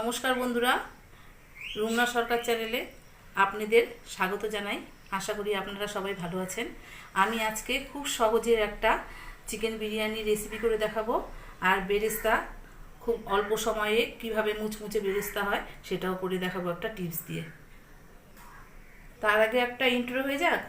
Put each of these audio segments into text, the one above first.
নমস্কার বন্ধুরা, rumna সরকার চ্যানেলে আপনাদের স্বাগত জানাই। আশা করি আপনারা সবাই ভালো আছেন। আমি আজকে খুব সহজে একটা চিকেন বিরিয়ানি রেসিপি করে দেখাবো, আর বেরেস্তা খুব অল্প সময়ে কিভাবে মুচমুচে বেরেস্তা হয় সেটাও করে দেখাবো একটা টিপস দিয়ে। তার আগে একটা ইন্ট্রো হয়ে যাক।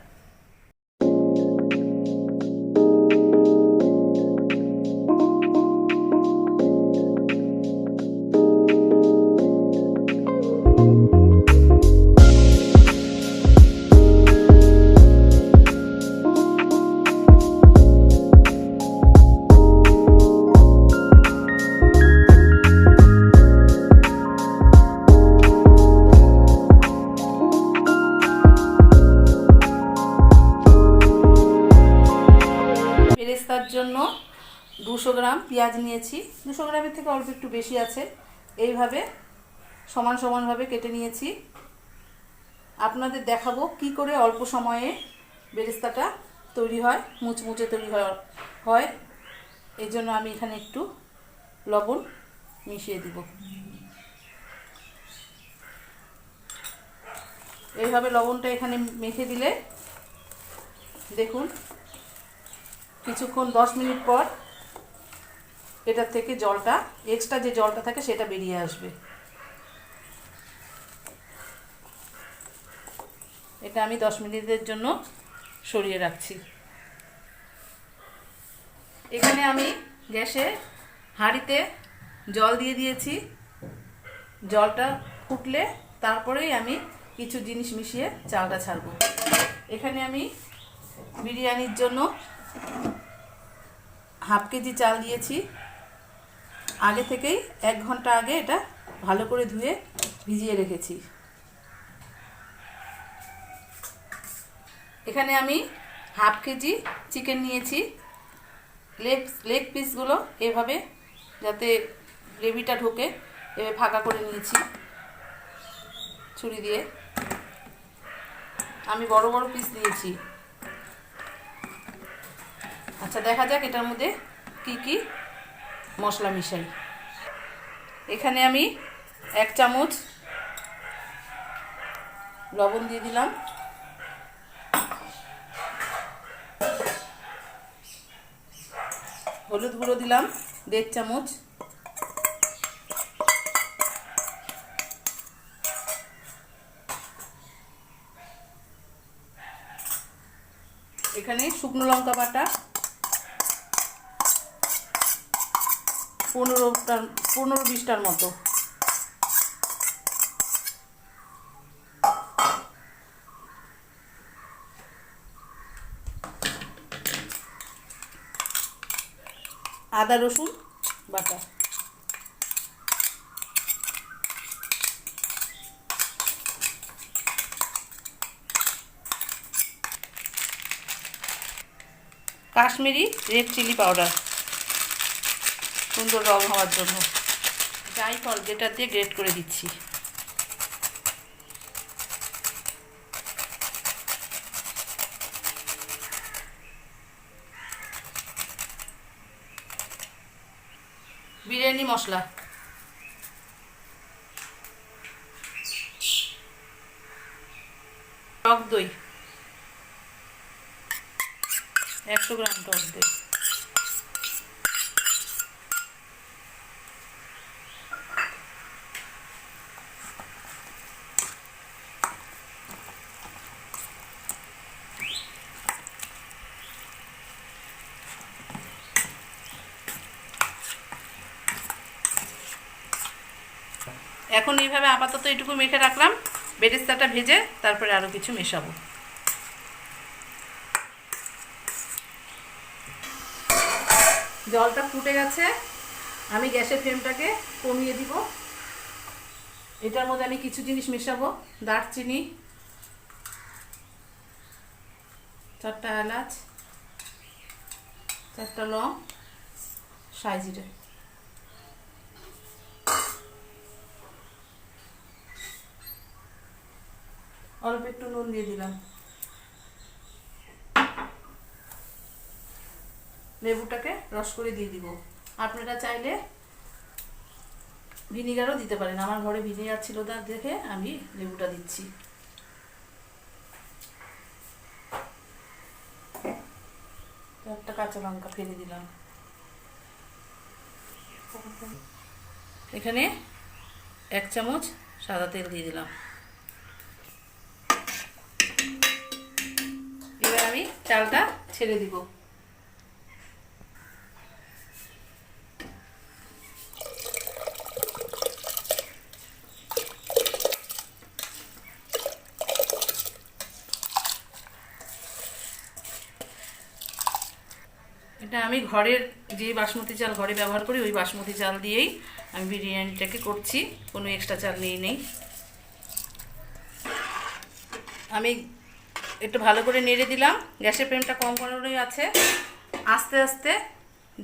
বেরেস্তার জন্য 200 গ্রাম পেঁয়াজ নিয়েছি। 200 গ্রামের থেকে অল্প একটু বেশি আছে। এইভাবে সমান সমানভাবে কেটে নিয়েছি। আপনাদের দেখাবো কি করে অল্প সময়ে বেরেস্তাটা তৈরি হয়, মুচমুচে তৈরি হয়। এই জন্য আমি এখানে একটু লবণ মিশিয়ে দিব। এইভাবে লবণটা এখানে মেখে দিলে দেখুন কিছুক্ষণ 10 মিনিট পর এটার থেকে জলটা, এক্সট্রা যে জলটা থাকে সেটা বেরিয়ে আসবে। এটা আমি 10 মিনিটের জন্য সরিয়ে রাখছি। এখানে আমি গ্যাসে হাঁড়িতে জল দিয়ে দিয়েছি। জলটা ফুটলে তারপরেই আমি কিছু জিনিস মিশিয়ে চালটা ছাড়বো। এখানে আমি বিরিয়ানির জন্য হাফ কেজি চাল দিয়েছি। আগে থেকেই 1 ঘন্টা আগে এটা ভালো করে ধুয়ে ভিজিয়ে রেখেছি। এখানে আমি হাফ কেজি চিকেন নিয়েছি। লেগ পিসগুলো এভাবে যাতে গ্রেভিটা ঢোকে এভাবে ফাঁকা করে নিয়েছি ছুরি দিয়ে। আমি বড় বড় পিস নিয়েছি। আচ্ছা, দেখা যাক এটার মধ্যে কি কি মশলা মিশাই। এখানে আমি 1 চামচ লবণ দিয়ে দিলাম। হলুদ গুঁড়ো দিলাম 1.5 চামচ। এখানে শুকনো লঙ্কা বাটা 15-20টার মতো। আদা রসুন বাটা। কাশ্মীরি রেড চিলি পাউডার সুন্দর রং হওয়ার জন্য। জায়ফল যেটা দিয়ে গ্রেট করে দিচ্ছি। বিরিয়ানি মশলা, টক দই 100 গ্রাম টক দই। এখন এইভাবে আপাতত এটুকু মেখে রাখলাম। বেরেস্তাটা ভেজে তারপরে আরও কিছু মেশাবো। জলটা ফুটে গেছে। আমি গ্যাসের ফ্লেমটাকে কমিয়ে দিব। এটার মধ্যে আমি কিছু জিনিস মেশাবো। দারচিনি, 4টা এলাচ, 4টা লং, সাই জিরে। অল্প একটু নুন দিয়ে দিলাম। লেবুটাকে রস করে দিয়ে দিব। আপনারা চাইলে ভিনিগারও দিতে পারেন, আমার ঘরে ভিনিগার ছিল না দেখে আমি লেবুটা দিচ্ছি। একটা কাঁচা লঙ্কা ফেলে দিলাম। এখানে 1 চামচ সাদা তেল দিয়ে দিলাম। এবার আমি চালটা ছেড়ে দিব। এটা আমি ঘরের যে বাসমতি চাল ঘরে ব্যবহার করি ওই বাসমতি চাল দিয়েই আমি বিরিয়ানিটাকে করছি, কোনো এক্সট্রা চাল নিয়ে নেই। আমি একটু ভালো করে নেড়ে দিলাম, গ্যাসের ফ্লেমটা কম করানোই আছে। আস্তে আস্তে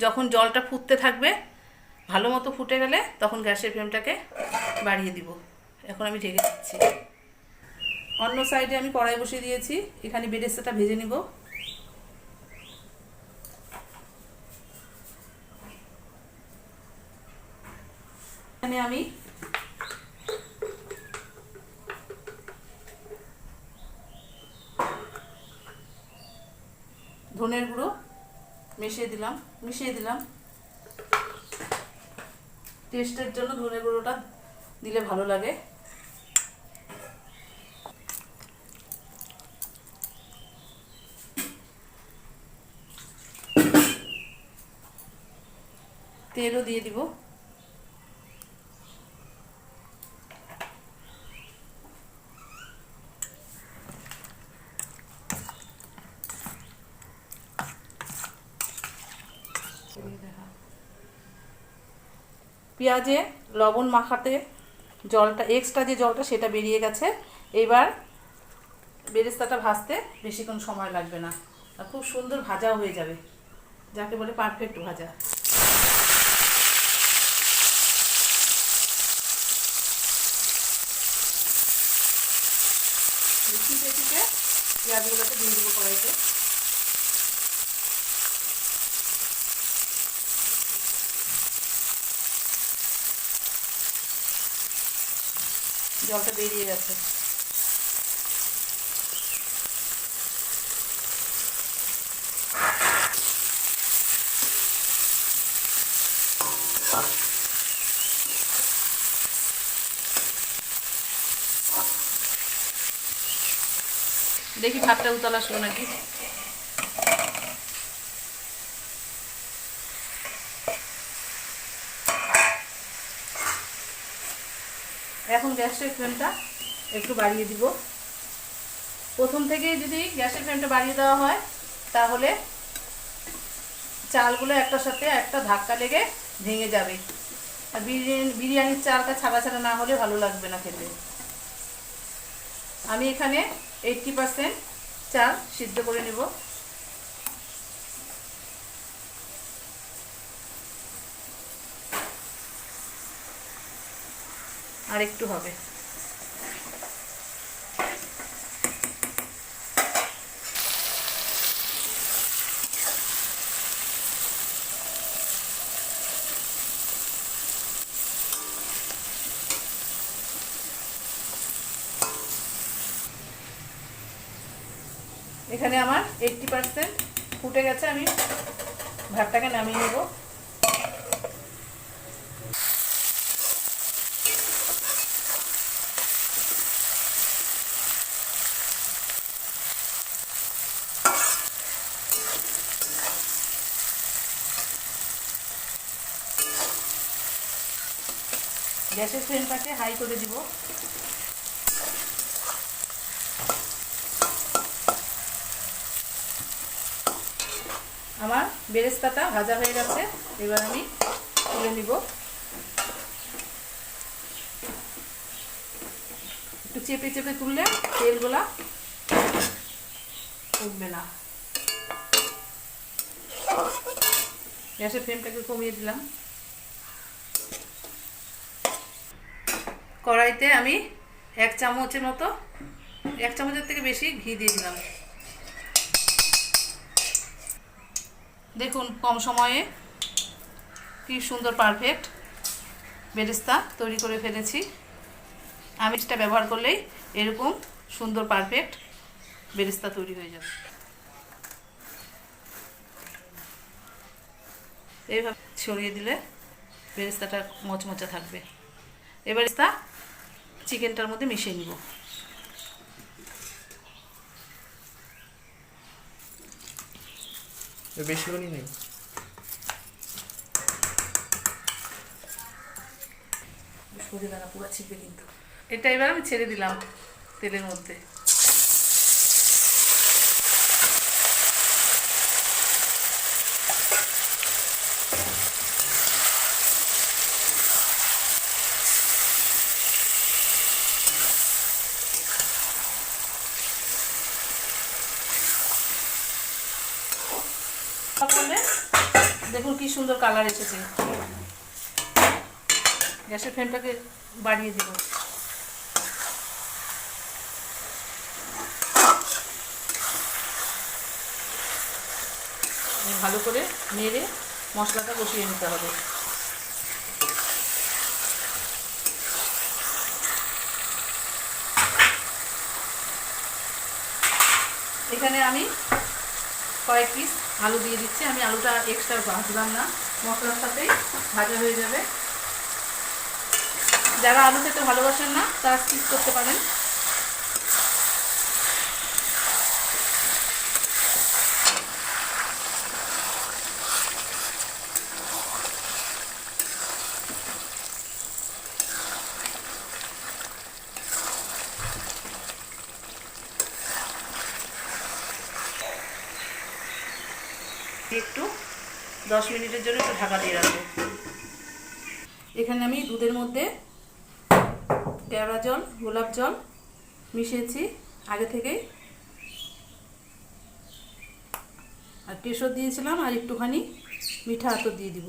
যখন জলটা ফুটতে থাকবে, ভালো মতো ফুটে গেলে তখন গ্যাসের ফ্লেমটাকে বাড়িয়ে দিব। এখন আমি ঢেকে দিচ্ছি। অন্য সাইডে আমি কড়াই বসিয়ে দিয়েছি, এখানে বেরেস্তাটা ভেজে নিব। এখানে আমি ধনের গুঁড়ো মিশিয়ে দিলাম। টেস্টের জন্য ধনের গুঁড়োটা দিলে ভালো লাগে। তেলও দিয়ে দিব। পেঁয়াজে লবণ মাখাতে জলটা এক্সট্রা যে জলটা সেটা বেরিয়ে গেছে। এবার বেরেস্তাটা ভাজতে বেশিক্ষণ সময় লাগবে না, আর খুব সুন্দর ভাজাও হয়ে যাবে, যাকে বলে পারফেক্ট ভাজা। টিপে পেঁয়াজগুলোকে দিয়ে দেবো কড়াইতে। জলটা বেরিয়ে গেছে। দেখি ভাতটা উতলা আসলো নাকি। এখন গ্যাসের ফ্লেমটা একটু বাড়িয়ে দিব। প্রথম থেকেই যদি গ্যাসের ফ্লেমটা বাড়িয়ে দেওয়া হয় তাহলে চালগুলো একটার সাথে একটা ধাক্কা লেগে ভেঙে যাবে, আর বিরিয়ানির চালটা ছাড়া ছাড়া না হলে ভালো লাগবে না খেতে। আমি এখানে 80% চাল সিদ্ধ করে নেব। আর একটু হবে। এখানে আমার 80% ফুটে গেছে, আমি ভাতটাকে নামিয়ে নেব। গ্যাসের ফ্লেমটাকে হাই করে দিব। আমার বেরেস্তাটা ভাজা হয়ে গেছে, এবার আমি তুলে নিব। একটু চেপে চেপে তুললে তেলগুলা উঠবে না। গ্যাসের ফ্লেমটাকে কমিয়ে দিলাম। কড়াইতে আমি 1 চামচের মতো, 1 চামচের থেকে বেশি ঘি দিয়ে দিলাম। দেখুন কম সময়ে কি সুন্দর পারফেক্ট বেরেস্তা তৈরি করে ফেলেছি। আমিষটা ব্যবহার করলেই এরকম সুন্দর পারফেক্ট বেরেস্তা তৈরি হয়ে যাবে। এইভাবে ছড়িয়ে দিলে বেরেস্তাটা মচমচা থাকবে। এবার বেরেস্তা চিকেনটার মধ্যে মিশিয়ে নিব। বেশি করে নেই, পুরো ছিপে কিন্তু এটা এবার আমি ছেড়ে দিলাম তেলের মধ্যে। দেখুন কি সুন্দর কালার এসেছে। গ্যাসের ফ্লেমটাকে বাড়িয়ে দিব। ভালো করে নেড়ে মশলাটা কষিয়ে নিতে হবে। এখানে আমি কয়েক পিস আলু দিয়ে দিচ্ছি। আমি আলুটা এক্সট্রা ভাজলাম না, মশলার সাথেই ভাজা হয়ে যাবে। যারা আলু খেতে ভালোবাসেন না তারা স্কিপ করতে পারেন। একটু 10 মিনিটের জন্য একটু ঢাকা দিয়ে রাখবো। এখানে আমি দুধের মধ্যে কেওড়া জল, গোলাপ জল মিশিয়েছি আগে থেকেই, আর কেশর দিয়েছিলাম, আর একটুখানি মিঠা আতর দিয়ে দিব।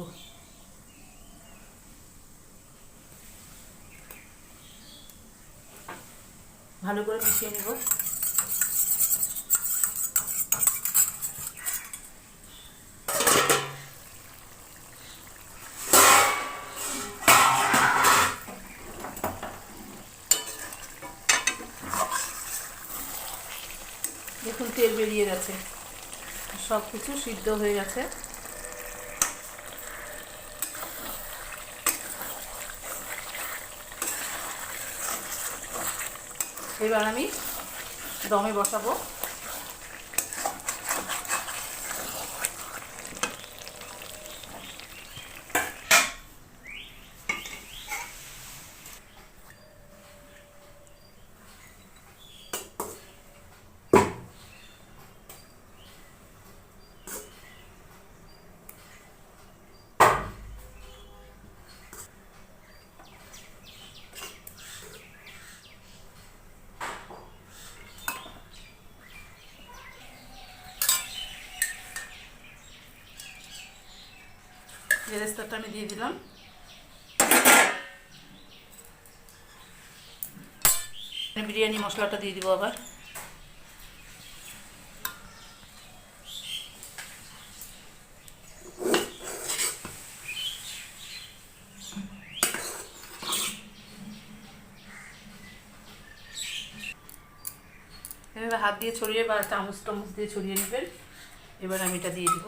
ভালো করে মিশিয়ে নেব। দেখুন তেল বেরিয়ে গেছে, সব কিছু সিদ্ধ হয়ে গেছে। এবার আমি দমে বসাবো। বেরেস্তাটা আমি দিয়ে দিলাম। বিরিয়ানি মশলাটা দিয়ে দিব আবার। এভাবে হাত দিয়ে ছড়িয়ে বা চামচ টামচ দিয়ে ছড়িয়ে নেবেন। এবার আমি এটা দিয়ে দিব।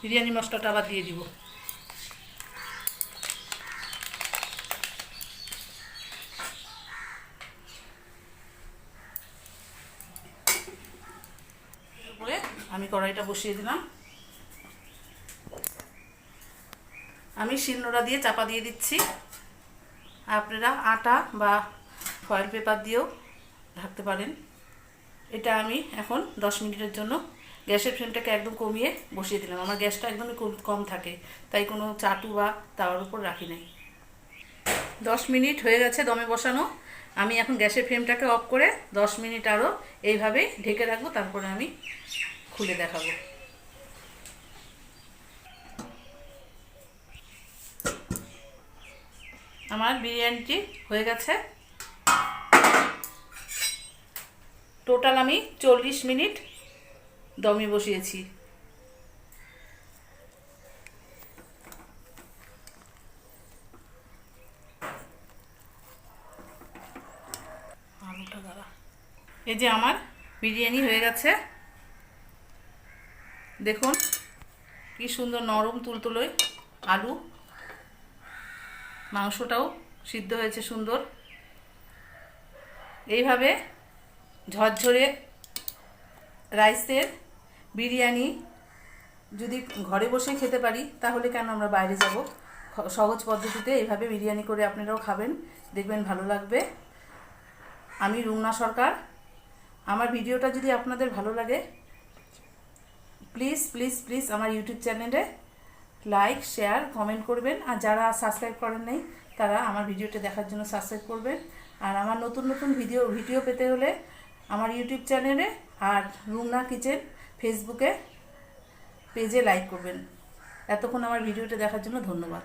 বিরিয়ানি মশলাটা আবার দিয়ে দিব। এরপরে আমি কড়াইটা বসিয়ে দিলাম। আমি শিলনোড়া দিয়ে চাপা দিয়ে দিচ্ছি। আপনারা আটা বা ফয়েল পেপার দিয়েও ঢাকতে পারেন। এটা আমি এখন 10 মিনিটের জন্য গ্যাসের ফ্লেমটাকে একদম কমিয়ে বসিয়ে দিলাম। আমার গ্যাসটা একদমই কম থাকে, তাই কোনো চাটু বা তাওয়ার উপর রাখি নাই। 10 মিনিট হয়ে গেছে দমে বসানো। আমি এখন গ্যাসের ফ্লেমটাকে অফ করে 10 মিনিট আরও এইভাবেই ঢেকে রাখবো, তারপরে আমি খুলে দেখাবো। আমার বিরিয়ানিটি হয়ে গেছে। টোটাল আমি 40 মিনিট দমে বসিয়েছি। এই যে আমার বিরিয়ানি হয়ে গেছে, দেখুন কি সুন্দর নরম তুলতুলে আলু, মাংসটাও সিদ্ধ হয়েছে সুন্দর। এইভাবে ঝরঝরে রাইসের বিরিয়ানি যদি ঘরে বসে খেতে পারি তাহলে কেন আমরা বাইরে যাব। সহজ পদ্ধতিতে এইভাবে বিরিয়ানি করে আপনারাও খাবেন, দেখবেন ভালো লাগবে। আমি রুমনা সরকার। আমার ভিডিওটা যদি আপনাদের ভালো লাগে প্লিজ প্লিজ প্লিজ আমার ইউটিউব চ্যানেলে লাইক শেয়ার কমেন্ট করবেন। আর যারা সাবস্ক্রাইব করেন নাই তারা আমার ভিডিওটা দেখার জন্য সাবস্ক্রাইব করবেন। আর আমার নতুন নতুন ভিডিও পেতে হলে আমার ইউটিউব চ্যানেলে আর রুমনা কিচেন ফেসবুকে পেজে লাইক করবেন। এতক্ষণ আমার ভিডিওটা দেখার জন্য ধন্যবাদ।